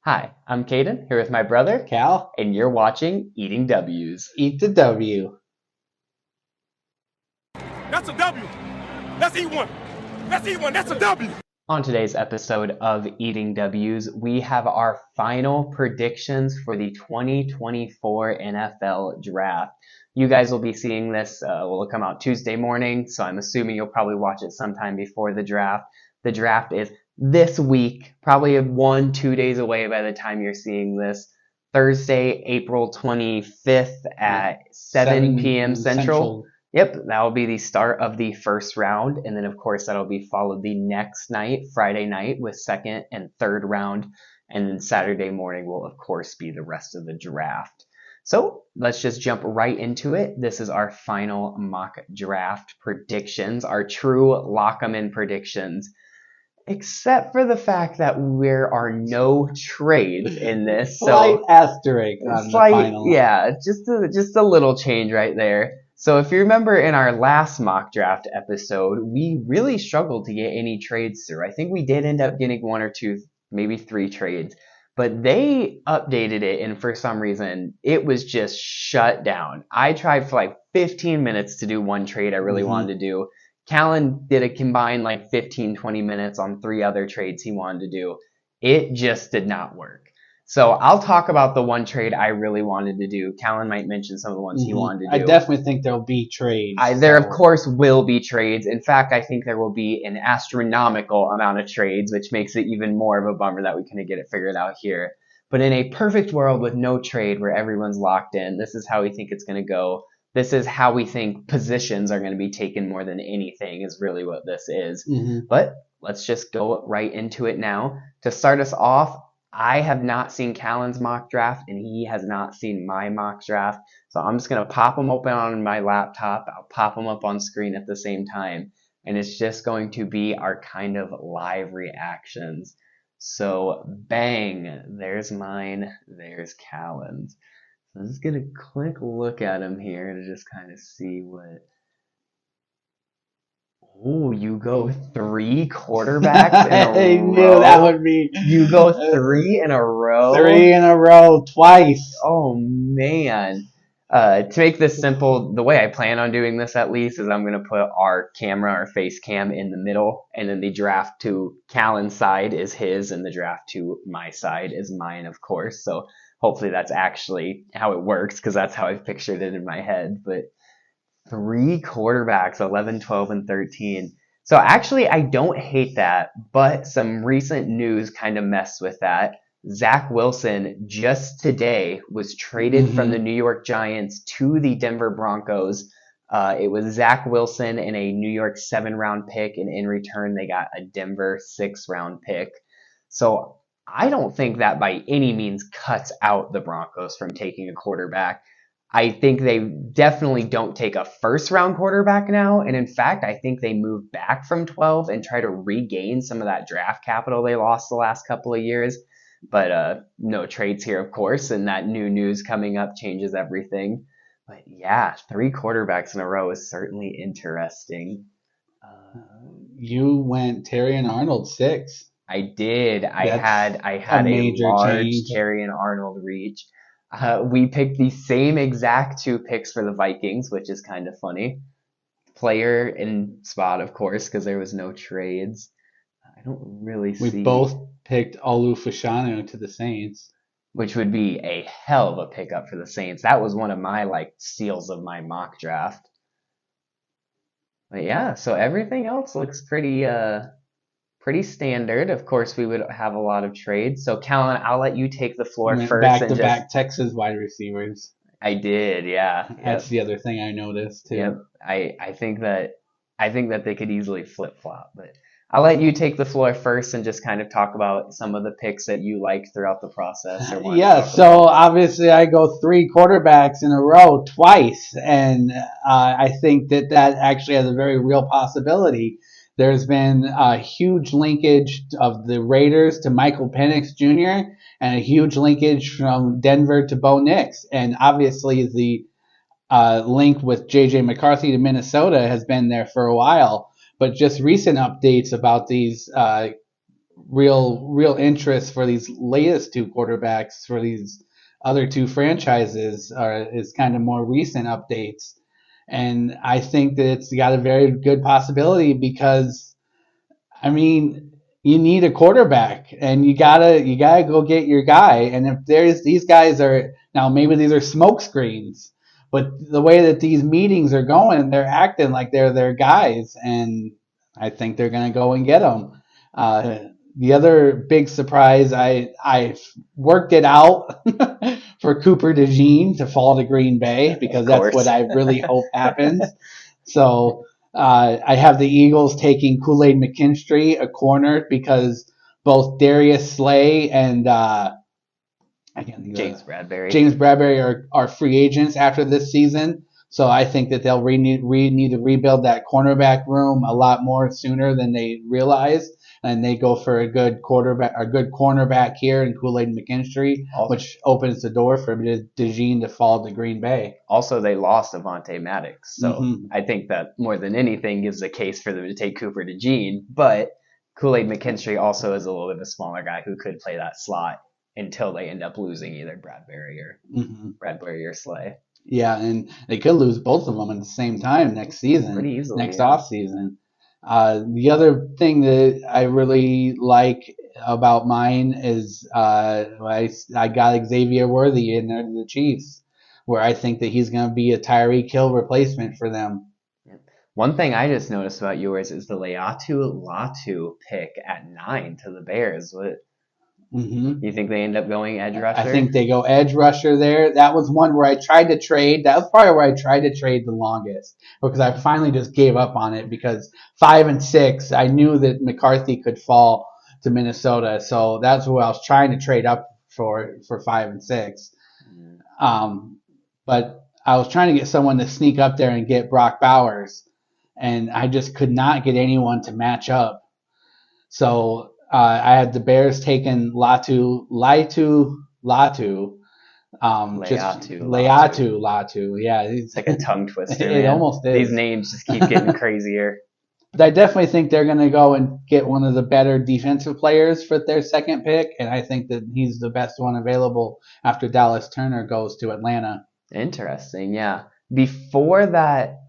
Hi, I'm Caden, here with my brother, Cal, and you're watching Eating W's. eat the W. That's a W. Let's eat one. Let's eat one. That's a W. On today's episode of Eating W's, we have our final predictions for the 2024 NFL Draft. You guys will be seeing this, will come out Tuesday morning, so I'm assuming you'll probably watch it sometime before the draft. The draft is this week, probably 1-2 days away by the time you're seeing this. Thursday, April 25th at 7 p.m. Central. Yep, that will be the start of the first round. And then, of course, that'll be followed the next night, Friday night, with second and third round. And then Saturday morning will, of course, be the rest of the draft. So let's just jump right into it. This is our final mock draft predictions, our true lock-em-in predictions. Except for the fact that there are no trades in this. Slight asterisk on the final. Yeah, just a little change right there. So if you remember in our last mock draft episode, we really struggled to get any trades through. I think we did end up getting 1 or 2, maybe 3 trades. But they updated it, and for some reason, it was just shut down. I tried for like 15 minutes to do one trade I really wanted to do. Callan did a combined like 15, 20 minutes on 3 other trades he wanted to do. It just did not work. So I'll talk about the one trade I really wanted to do. Callan might mention some of the ones he wanted to do. I definitely think there'll be trades. There, of course, will be trades. In fact, I think there will be an astronomical amount of trades, which makes it even more of a bummer that we couldn't get it figured out here. But in a perfect world with no trade where everyone's locked in, this is how we think it's going to go. This is how we think positions are going to be taken more than anything is really what this is. But let's just go right into it now. To start us off, I have not seen Callan's mock draft, and he has not seen my mock draft. So I'm just going to pop them open on my laptop. I'll pop them up on screen at the same time. And it's just going to be our kind of live reactions. So bang, there's mine, there's Callan's. So I'm just going to quick look at him here to just kind of see what... Oh, you go 3 quarterbacks in a row. I knew that would be. You go 3 in a row? 3 in a row, twice. Oh, man. To make this simple, the way I plan on doing this at least is I'm going to put our camera, our face cam in the middle, and then the draft to Callan's side is his, and the draft to my side is mine, of course. So hopefully that's actually how it works, because that's how I've pictured it in my head. But 3 quarterbacks, 11, 12, and 13. So actually, I don't hate that, but some recent news kind of messed with that. Zach Wilson just today was traded from the New York Giants to the Denver Broncos. It was Zach Wilson and a New York 7-round pick, and in return, they got a Denver 6-round pick. So I don't think that by any means cuts out the Broncos from taking a quarterback. I think they definitely don't take a first-round quarterback now. And in fact, I think they move back from 12 and try to regain some of that draft capital they lost the last couple of years. But no trades here, of course, and that new news coming up changes everything. But yeah, 3 quarterbacks in a row is certainly interesting. You went Terry and Arnold 6. I did. I had a major large change. Terry and Arnold reach. We picked the same exact 2 picks for the Vikings, which is kind of funny. Player and spot, of course, because there was no trades. I don't really see. We both picked Olu Fashanu to the Saints. Which would be a hell of a pickup for the Saints. That was one of my steals of my mock draft. But yeah, so everything else looks pretty standard. Of course, we would have a lot of trades. So, Callan, I'll let you take the floor first. Back-to-back Texas wide receivers. I did, yeah. That's the other thing I noticed too. Yep. I think that they could easily flip-flop, but I'll let you take the floor first and just kind of talk about some of the picks that you liked throughout the process. Yeah, so obviously I go 3 quarterbacks in a row twice, and I think that actually has a very real possibility. There's been a huge linkage of the Raiders to Michael Penix Jr. and a huge linkage from Denver to Bo Nix. And obviously the link with J.J. McCarthy to Minnesota has been there for a while. But just recent updates about these real interest for these latest two quarterbacks for these other two franchises is kind of more recent updates. And I think that it's got a very good possibility because, I mean, you need a quarterback and you gotta go get your guy. And if these guys are, now maybe these are smoke screens, but the way that these meetings are going, they're acting like they're their guys, and I think they're gonna go and get them. The other big surprise, I worked it out for Cooper DeJean to fall to Green Bay because that's what I really hope happens. So I have the Eagles taking Kool-Aid McKinstry, a corner, because both Darius Slay and James Bradbury are free agents after this season. So I think that they'll need to rebuild that cornerback room a lot more sooner than they realize. And they go for a good cornerback here in Kool-Aid McKinstry, which opens the door for DeJean to fall to Green Bay. Also, they lost Avonte Maddox, so I think that more than anything gives a case for them to take Cooper DeJean. But Kool-Aid McKinstry also is a little bit of a smaller guy who could play that slot until they end up losing either Bradbury or Slay. Yeah, and they could lose both of them at the same time next season, pretty easily, next offseason. The other thing that I really like about mine is I got Xavier Worthy in there to the Chiefs, where I think that he's going to be a Tyreek Hill replacement for them. One thing I just noticed about yours is the Laiatu Latu pick at 9 to the Bears. What? Mm-hmm. You think they end up going edge rusher? I think they go edge rusher there. That was one where I tried to trade. That was probably where I tried to trade the longest because I finally just gave up on it because 5 and 6, I knew that McCarthy could fall to Minnesota. So that's who I was trying to trade up for 5 and 6. But I was trying to get someone to sneak up there and get Brock Bowers, and I just could not get anyone to match up. So I had the Bears taking Latu. Yeah, it's like a tongue twister. It almost is. These names just keep getting crazier. But I definitely think they're going to go and get one of the better defensive players for their second pick, and I think that he's the best one available after Dallas Turner goes to Atlanta. Interesting, yeah. Before that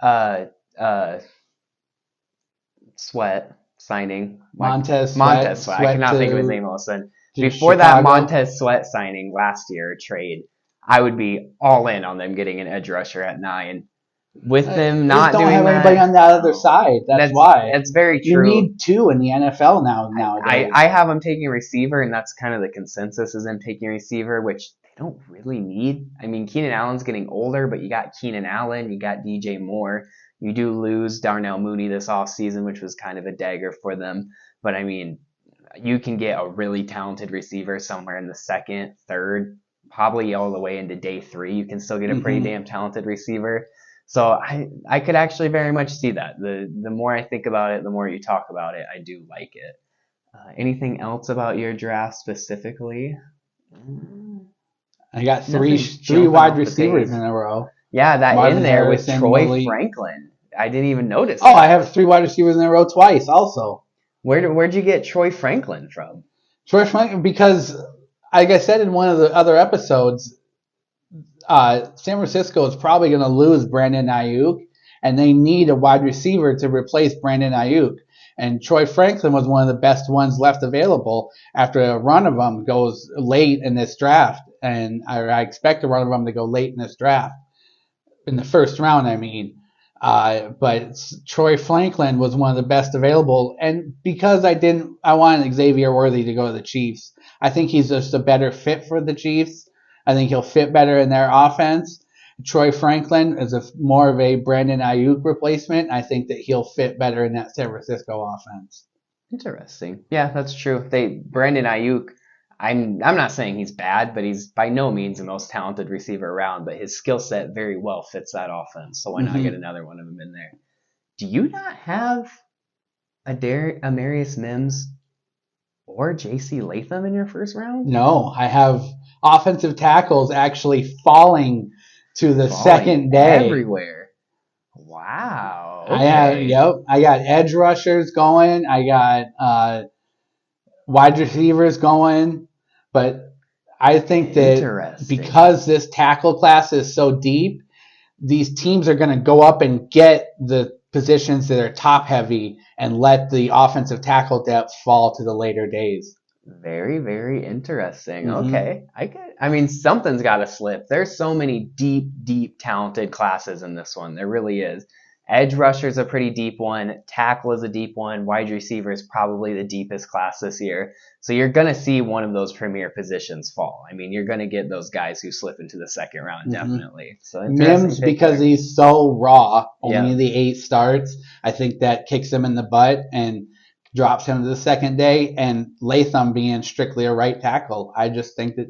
Sweat signing. Montez Sweat. I cannot think of his name all of a sudden. Before that Montez Sweat signing last year trade, I would be all in on them getting an edge rusher at 9. With them not doing that, don't have anybody on the other side. That's why. That's very true. You need 2 in the NFL nowadays. I have them taking receiver, and that's kind of the consensus is them taking receiver, which they don't really need. I mean, Keenan Allen's getting older, but you got Keenan Allen, you got DJ Moore. You do lose Darnell Mooney this offseason, which was kind of a dagger for them. But, I mean, you can get a really talented receiver somewhere in the second, third, probably all the way into day 3. You can still get a pretty damn talented receiver. So I could actually very much see that. The more I think about it, the more you talk about it, I do like it. Anything else about your draft specifically? I got three wide receivers in a row. Yeah, that Marvin in there Harrison, with Troy Malik Franklin. I didn't even notice. Oh, I have 3 wide receivers in a row twice also. Where'd you get Troy Franklin from? Troy Franklin, because, like I said in one of the other episodes, San Francisco is probably going to lose Brandon Ayuk, and they need a wide receiver to replace Brandon Ayuk. And Troy Franklin was one of the best ones left available after a run of them goes late in this draft. And I expect a run of them to go late in this draft. In the first round, I mean. But Troy Franklin was one of the best available. And because I wanted Xavier Worthy to go to the Chiefs. I think he's just a better fit for the Chiefs. I think he'll fit better in their offense. Troy Franklin is more of a Brandon Ayuk replacement. I think that he'll fit better in that San Francisco offense. Interesting. Yeah, that's true. Brandon Ayuk, I'm not saying he's bad, but he's by no means the most talented receiver around, but his skill set very well fits that offense. So why not get another one of them in there? Do you not have a Marius Mims or J.C. Latham in your first round? No, I have offensive tackles actually falling to the second day. Everywhere. Wow. Okay. I got edge rushers going. I got wide receivers going, but I think that Interesting. because this tackle class is so deep, these teams are going to go up and get the positions that are top heavy and let the offensive tackle depth fall to the later days. Very, very interesting. Mhm. Okay. I mean, something's got to slip. There's so many deep, deep, talented classes in this one. There really is. Edge rusher is a pretty deep one. Tackle is a deep one. Wide receiver is probably the deepest class this year. So you're going to see one of those premier positions fall. I mean, you're going to get those guys who slip into the second round, Mhm. definitely. So interesting Mims, pick because there. he's so raw, only Yeah. the 8 starts. I think that kicks him in the butt and drops him to the second day. And Latham being strictly a right tackle, I just think that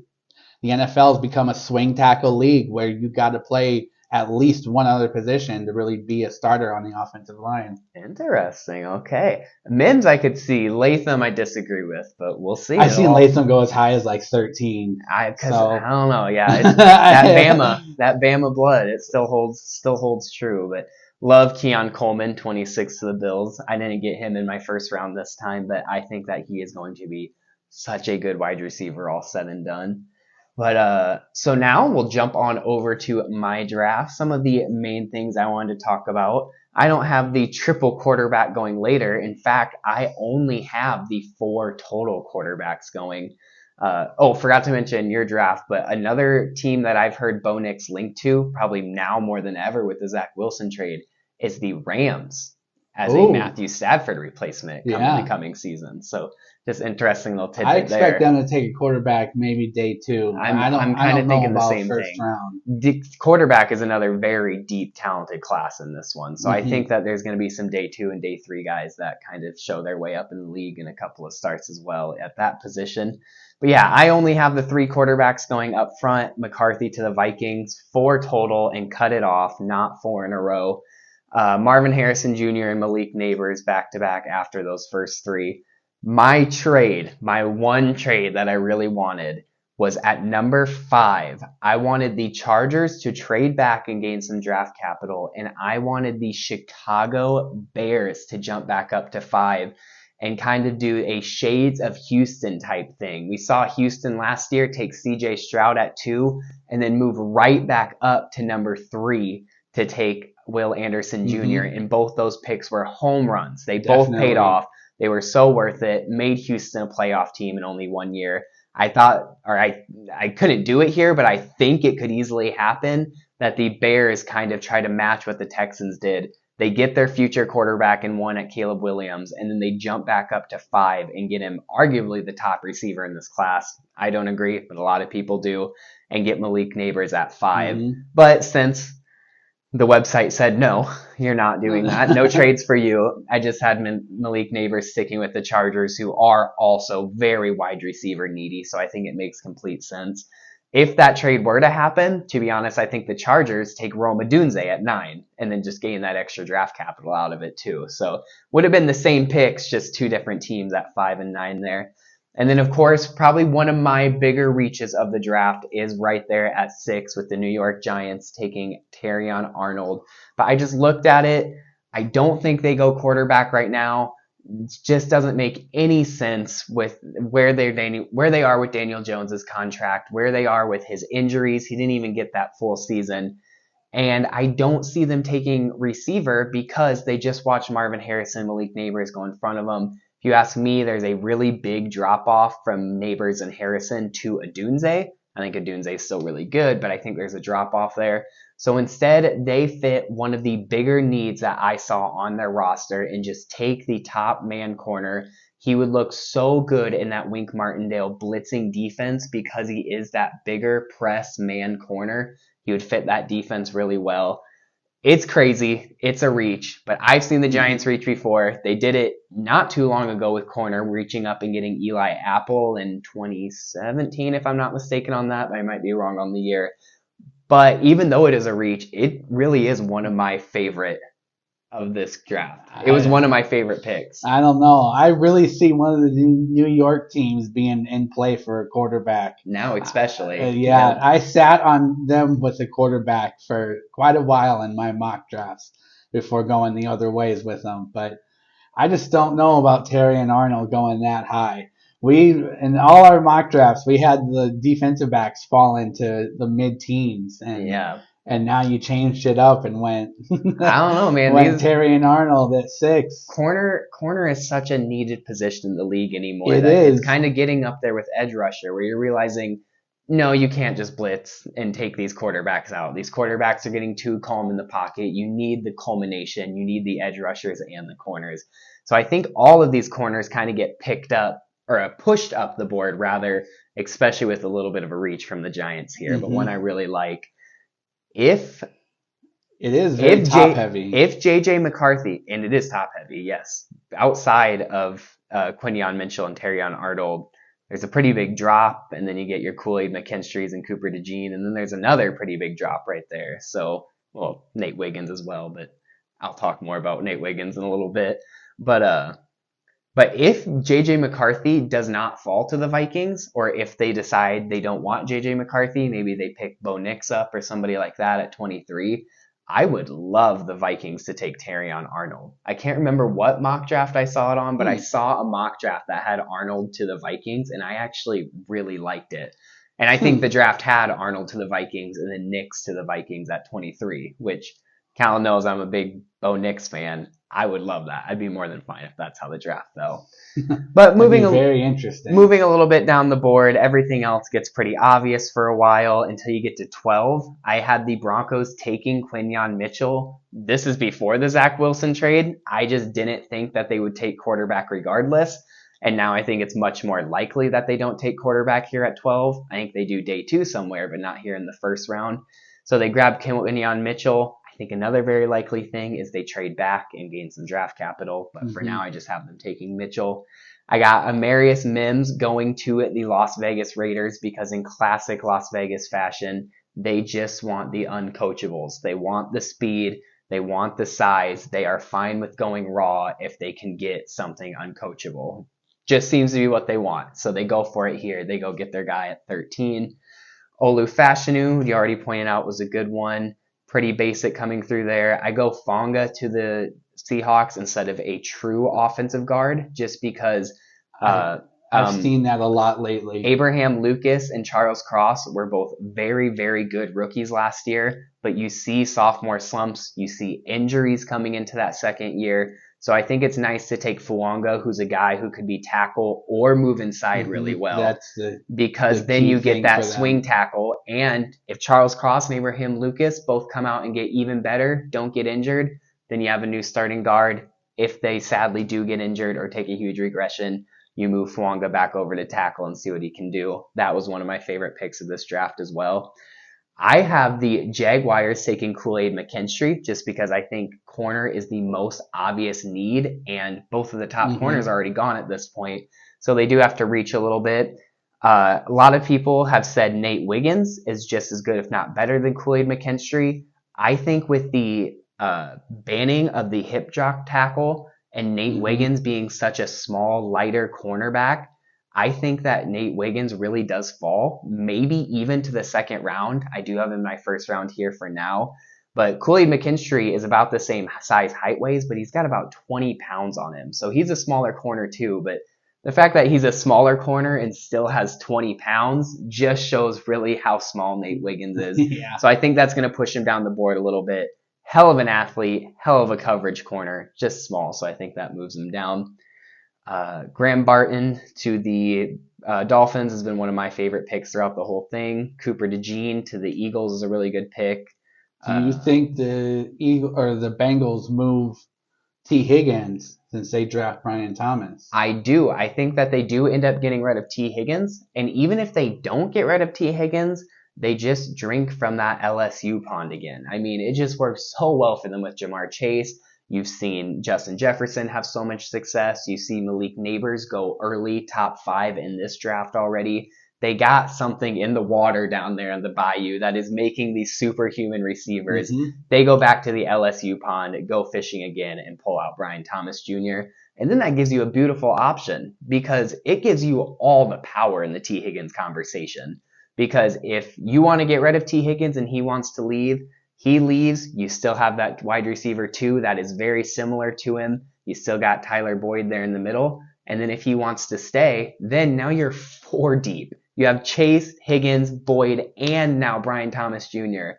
the NFL has become a swing tackle league where you got to play at least one other position to really be a starter on the offensive line. Interesting. Okay. Mims, I could see. Latham, I disagree with, but we'll see. I've seen Latham go as high as like 13. Because So- I don't know. Yeah, it's, that Bama blood, it still holds true. But love Keon Coleman, 26 to the Bills. I didn't get him in my first round this time, but I think that he is going to be such a good wide receiver, all said and done. But so now we'll jump on over to my draft. Some of the main things I wanted to talk about. I don't have the triple quarterback going later. In fact, I only have the 4 total quarterbacks going. Forgot to mention your draft, but another team that I've heard Bo Nix linked to, probably now more than ever with the Zach Wilson trade, is the Rams as a Ooh. Matthew Stafford replacement coming the coming season. So just interesting little tidbit I expect there. them to take a quarterback maybe day 2. I'm I kind don't of know thinking the about same first thing. round. The quarterback is another very deep, talented class in this one. So I Mhm. think that there's going to be some day 2 and day 3 guys that kind of show their way up in the league and a couple of starts as well at that position. But yeah, I only have the 3 quarterbacks going up front. McCarthy to the Vikings, 4 total, and cut it off, not 4 in a row. Marvin Harrison Jr. and Malik Neighbors back to back after those first 3. My one trade that I really wanted was at number 5. I wanted the Chargers to trade back and gain some draft capital, and I wanted the Chicago Bears to jump back up to 5 and kind of do a shades of Houston type thing. We saw Houston last year take CJ Stroud at 2 and then move right back up to number 3 to take Will Anderson Jr. And both those picks were home runs. They both Definitely. paid off. They were so worth it. Made Houston a playoff team in only 1 year. I thought, or I couldn't do it here, but I think it could easily happen that the Bears kind of try to match what the Texans did. They get their future quarterback in 1 at Caleb Williams, and then they jump back up to 5 and get him arguably the top receiver in this class. I don't agree, but a lot of people do, and get Malik Neighbors at 5. Mhm. But since the website said, no, you're not doing that. No trades for you. I just had Malik Neighbors sticking with the Chargers, who are also very wide receiver needy. So I think it makes complete sense. If that trade were to happen, to be honest, I think the Chargers take Rome Odunze at 9 and then just gain that extra draft capital out of it too. So would have been the same picks, just 2 different teams at 5 and 9 there. And then, of course, probably one of my bigger reaches of the draft is right there at 6 with the New York Giants taking Terrion Arnold. But I just looked at it. I don't think they go quarterback right now. It just doesn't make any sense with where they are with Daniel Jones's contract, where they are with his injuries. He didn't even get that full season. And I don't see them taking receiver because they just watched Marvin Harrison, Malik Neighbors go in front of them. If you ask me, there's a really big drop-off from Neighbors and Harrison to Odunze. I think Odunze is still really good, but I think there's a drop-off there. So instead, they fit one of the bigger needs that I saw on their roster and just take the top man corner. He would look so good in that Wink Martindale blitzing defense because he is that bigger press man corner. He would fit that defense really well. It's crazy. It's a reach, but I've seen the Giants reach before. They did it not too long ago with corner, reaching up and getting Eli Apple in 2017, if I'm not mistaken on that. I might be wrong on the year. But even though it is a reach, it really is one of my favorite of this draft. It was one of my favorite picks. I don't know. I really see one of the New York teams being in play for a quarterback. Now especially. Yeah, I sat on them with a quarterback for quite a while in my mock drafts before going the other ways with them. But I just don't know about Terrion Arnold going that high. We in all our mock drafts, we had the defensive backs fall into the mid-teens, Yeah. and now you changed it up and went I don't know, man. went These Terry and Arnold at 6. corner is such a needed position in the league anymore It that it's is. kind of getting up there with edge rusher, where you're realizing, no, you can't just blitz and take these quarterbacks out. These quarterbacks are getting too calm in the pocket. You need the culmination. You need the edge rushers and the corners. So I think all of these corners kind of get picked up or pushed up the board rather, especially with a little bit of a reach from the Giants here. But one I really like, if It is very top heavy. if JJ McCarthy, and it is top heavy, yes, outside of Quinyon Mitchell and Terrion Arnold, there's a pretty big drop, and then you get your Kool-Aid McKinstry's and Cooper DeJean, and then there's another pretty big drop right there. So, well, Nate Wiggins as well, but I'll talk more about Nate Wiggins in a little bit. But if JJ McCarthy does not fall to the Vikings, or if they decide they don't want JJ McCarthy, maybe they pick Bo Nix up or somebody like that at 23, I would love the Vikings to take Terrion Arnold. I can't remember what mock draft I saw it on, but I saw a mock draft that had Arnold to the Vikings, and I actually really liked it. And I think the draft had Arnold to the Vikings and then Nix to the Vikings at 23, which Cal knows I'm a big Bo Nix fan. I would love that. I'd be more than fine if that's how the draft fell. But very interesting. Moving a little bit down the board, everything else gets pretty obvious for a while until you get to 12. I had the Broncos taking Quinyon Mitchell. This is before the Zach Wilson trade. I just didn't think that they would take quarterback regardless. And now I think it's much more likely that they don't take quarterback here at 12. I think they do day 2 somewhere, but not here in the first round. So they grab Quinyon Mitchell. I think another very likely thing is they trade back and gain some draft capital. But for now, I just have them taking Mitchell. I got Amarius Mims going to the Las Vegas Raiders because in classic Las Vegas fashion, they just want the uncoachables. They want the speed. They want the size. They are fine with going raw if they can get something uncoachable. Just seems to be what they want. So they go for it here. They go get their guy at 13. Olu Fashanu, you already pointed out, was a good one. Pretty basic coming through there. I go Fonga to the Seahawks instead of a true offensive guard just because I've seen that a lot lately. Abraham Lucas and Charles Cross were both very, very good rookies last year, but you see sophomore slumps, you see injuries coming into that second year. So I think it's nice to take Fuanga, who's a guy who could be tackle or move inside really well. Because then you get that swing tackle. And if Charles Cross and Abraham Lucas both come out and get even better, don't get injured, then you have a new starting guard. If they sadly do get injured or take a huge regression, you move Fuanga back over to tackle and see what he can do. That was one of my favorite picks of this draft as well. I have the Jaguars taking Kool-Aid McKinstry just because I think corner is the most obvious need, and both of the top corners are already gone at this point. So they do have to reach a little bit. A lot of people have said Nate Wiggins is just as good, if not better, than Kool-Aid McKinstry. I think with the banning of the hip drop tackle and Nate Wiggins being such a small, lighter cornerback, I think that Nate Wiggins really does fall, maybe even to the second round. I do have him in my first round here for now. But Kool-Aid McKinstry is about the same size height-wise, but he's got about 20 pounds on him. So he's a smaller corner too, but the fact that he's a smaller corner and still has 20 pounds just shows really how small Nate Wiggins is. So I think that's going to push him down the board a little bit. Hell of an athlete, hell of a coverage corner, just small. So I think that moves him down. Graham Barton to the Dolphins has been one of my favorite picks throughout the whole thing. Cooper DeJean to the Eagles is a really good pick. Do you think the Bengals move T. Higgins since they draft Brian Thomas? I do. I think that they do end up getting rid of T. Higgins. And even if they don't get rid of T. Higgins, they just drink from that LSU pond again. I mean, it just works so well for them with Jamar Chase. You've seen Justin Jefferson have so much success. You see Malik Neighbors go early, top 5 in this draft already. They got something in the water down there in the bayou that is making these superhuman receivers. They go back to the LSU pond, go fishing again, and pull out Brian Thomas Jr. And then that gives you a beautiful option because it gives you all the power in the T. Higgins conversation. Because if you want to get rid of T. Higgins and he wants to leave, he leaves, you still have that wide receiver 2 that is very similar to him. You still got Tyler Boyd there in the middle. And then if he wants to stay, then now you're 4 deep. You have Chase, Higgins, Boyd, and now Brian Thomas Jr.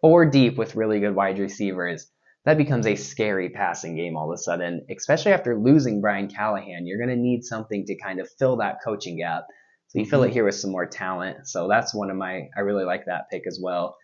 4 deep with really good wide receivers. That becomes a scary passing game all of a sudden, especially after losing Brian Callahan. You're going to need something to kind of fill that coaching gap. So you fill it here with some more talent. So that's I really like that pick as well.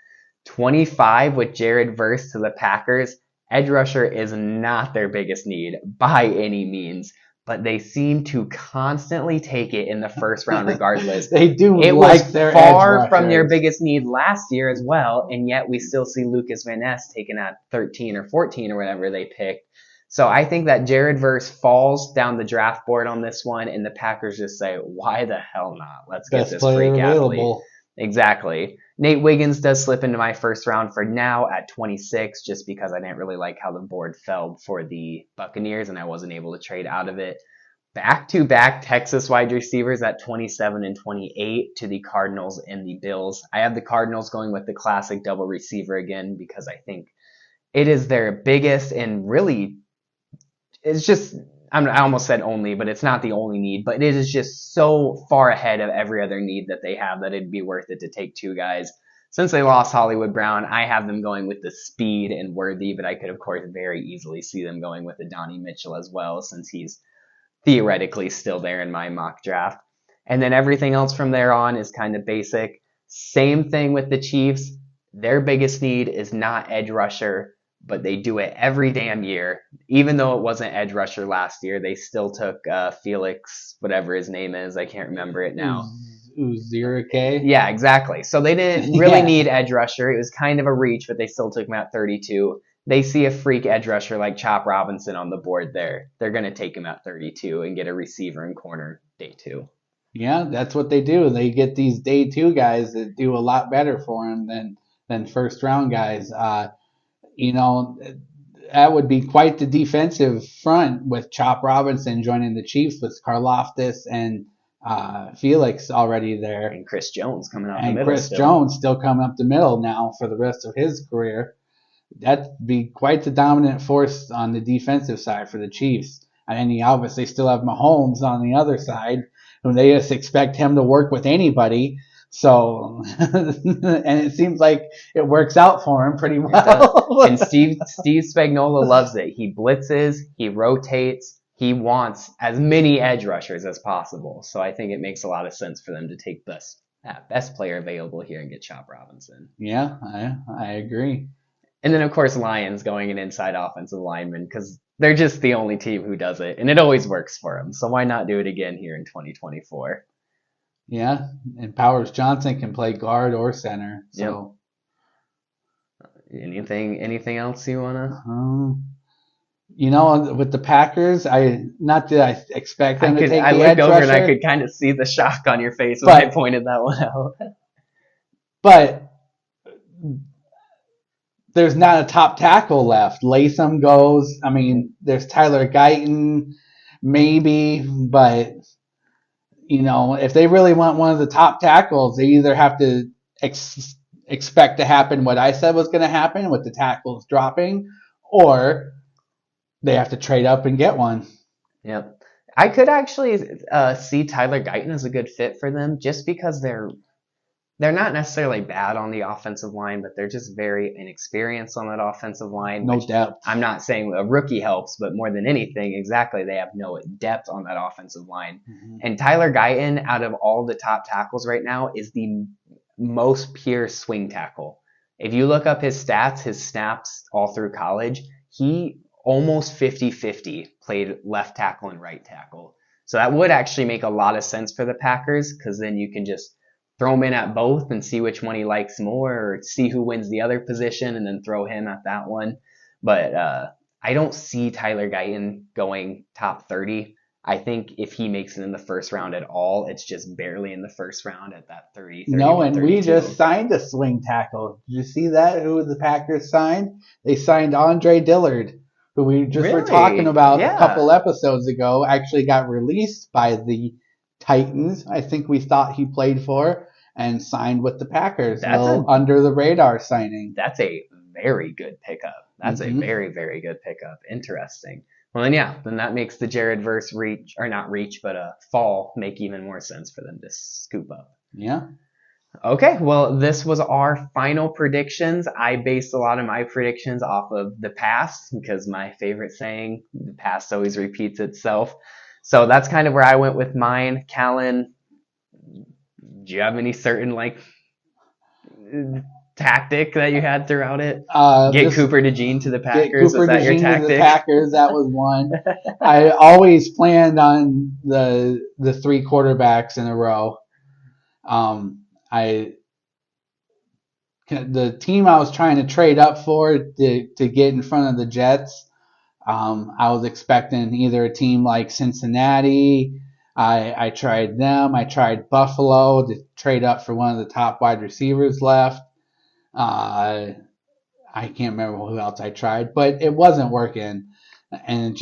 25 with Jared Verse to the Packers. Edge rusher is not their biggest need by any means, but they seem to constantly take it in the first round regardless. They do It like was their far edge from their rushers. biggest need last year as well, and yet we still see Lucas Van Ness taken at 13 or 14 or whatever they picked. So I think that Jared Verse falls down the draft board on this one, and the Packers just say, why the hell not? Let's get Best this player freak athlete. available. Exactly. Nate Wiggins does slip into my first round for now at 26, just because I didn't really like how the board fell for the Buccaneers, and I wasn't able to trade out of it. Back-to-back Texas wide receivers at 27 and 28 to the Cardinals and the Bills. I have the Cardinals going with the classic double receiver again because I think it is their biggest and really, it's just, I almost said only, but it's not the only need, but it is just so far ahead of every other need that they have that it'd be worth it to take 2 guys. Since they lost Hollywood Brown, I have them going with the speed and Worthy, but I could, of course, very easily see them going with the Donnie Mitchell as well, since he's theoretically still there in my mock draft. And then everything else from there on is kind of basic. Same thing with the Chiefs. Their biggest need is not edge rusher, but they do it every damn year. Even though it wasn't edge rusher last year, they still took Felix, whatever his name is. I can't remember it now. Uzirike. Yeah, exactly. So they didn't really need edge rusher. It was kind of a reach, but they still took him at 32. They see a freak edge rusher like Chop Robinson on the board there. They're going to take him at 32 and get a receiver and corner day 2. Yeah, that's what they do. They get these day 2 guys that do a lot better for them than first round guys. That would be quite the defensive front with Chop Robinson joining the Chiefs with Karlaftis and Felix already there. And Chris Jones coming out the And middle Chris still. Jones still coming up the middle now for the rest of his career. That'd be quite the dominant force on the defensive side for the Chiefs. And then you obviously still have Mahomes on the other side, who they just expect him to work with anybody. So, and it seems like it works out for him pretty well. And Steve Spagnuolo loves it. He blitzes, he rotates, he wants as many edge rushers as possible. So I think it makes a lot of sense for them to take best player available here and get Chop Robinson. Yeah, I agree. And then, of course, Lions going an inside offensive lineman because they're just the only team who does it, and it always works for them. So why not do it again here in 2024? Yeah, and Powers Johnson can play guard or center. So, anything else you wanna? With the Packers, not that I expect them to take the I edge looked over rusher, and I could kind of see the shock on your face when I pointed that one out. But there's not a top tackle left. Latham goes. I mean, there's Tyler Guyton, maybe, but if they really want one of the top tackles, they either have to expect to happen what I said was going to happen with the tackles dropping, or they have to trade up and get one. Yep. I could actually see Tyler Guyton as a good fit for them just because they're not necessarily bad on the offensive line, but they're just very inexperienced on that offensive line. No depth. I'm not saying a rookie helps, but more than anything, exactly, they have no depth on that offensive line. Mm-hmm. And Tyler Guyton, out of all the top tackles right now, is the most pure swing tackle. If you look up his stats, his snaps all through college, he almost 50-50 played left tackle and right tackle. So that would actually make a lot of sense for the Packers because then you can just throw him in at both and see which one he likes more or see who wins the other position and then throw him at that one. But I don't see Tyler Guyton going top 30. I think if he makes it in the first round at all, it's just barely in the first round at that 30. No, and 32. we just signed a swing tackle. Did you see that? Who the Packers signed? They signed Andre Dillard, who we just were talking about a couple episodes ago, actually got released by the Titans. I think we thought he played for and signed with the Packers. That's under the radar signing. That's a very good pickup. That's a very, very good pickup. Interesting. Well, then that makes the Jared verse reach, or not reach, but fall make even more sense for them to scoop up. Yeah. Okay, well, this was our final predictions. I based a lot of my predictions off of the past because my favorite saying, the past always repeats itself. So that's kind of where I went with mine. Callan, do you have any certain tactic that you had throughout it? Get Cooper DeJean to the Packers. Get Cooper Was that your DeJean to the tactic? Packers. That was one. I always planned on the 3 quarterbacks in a row. The team I was trying to trade up for to get in front of the Jets. I was expecting either a team like Cincinnati. I tried them. I tried Buffalo to trade up for one of the top wide receivers left. I can't remember who else I tried, but it wasn't working. And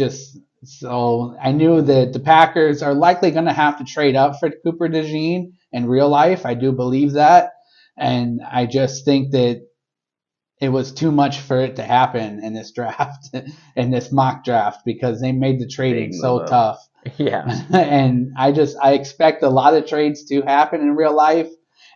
so I knew that the Packers are likely going to have to trade up for Cooper DeJean in real life. I do believe that. And I just think that it was too much for it to happen in this draft, in this mock draft, because they made the trading Big so move. tough. Yeah. And I expect a lot of trades to happen in real life.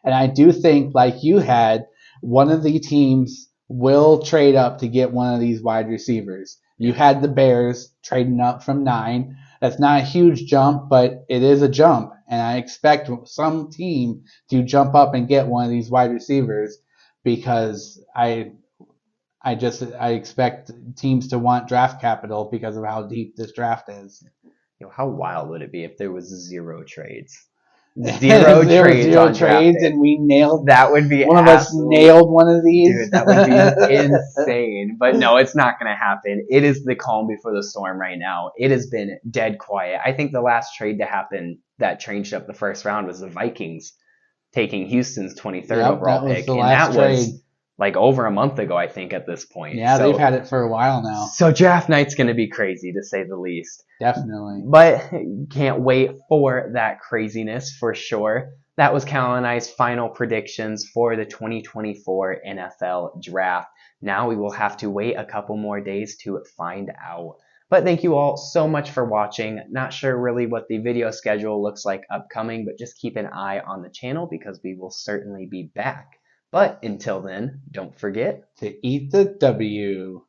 And I do think, like you had, one of the teams will trade up to get one of these wide receivers. You had the Bears trading up from 9. That's not a huge jump, but it is a jump. And I expect some team to jump up and get one of these wide receivers because I expect teams to want draft capital because of how deep this draft is. How wild would it be if there was 0 trades? Zero trades, and we nailed. That would be one of us nailed one of these. Dude, that would be insane. But no, it's not going to happen. It is the calm before the storm right now. It has been dead quiet. I think the last trade to happen that changed up the first round was the Vikings taking Houston's 23rd overall pick, and that was over a month ago, I think, at this point. Yeah, they've had it for a while now. So draft night's going to be crazy, to say the least. Definitely. But can't wait for that craziness for sure. That was Callan and I's final predictions for the 2024 NFL Draft. Now we will have to wait a couple more days to find out. But thank you all so much for watching. Not sure really what the video schedule looks like upcoming, but just keep an eye on the channel because we will certainly be back. But until then, don't forget to eat the W.